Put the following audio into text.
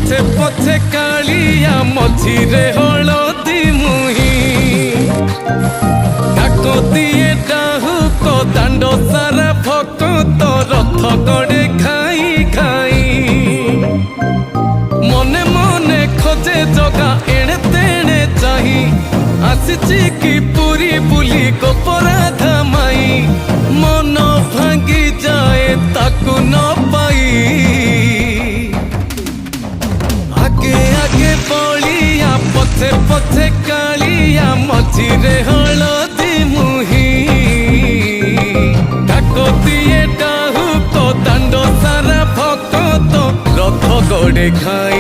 पथे पथे कालिया मझिरे हलदी मुही डाको दिए डाहुक दांड सारा भक्त रथ गड़े खाई खाई मने मने खोजे जगा एणे तेणे चाही आसिची की पूरी बुली गोपराधा माई मन भांगी जाए ताकू न पाई आगे आगे बलिया पथे पथे कालिया मझिरे हलदी मुही डाको दिए डाहुक दांड सारा भक्त रथ गड़े खाई।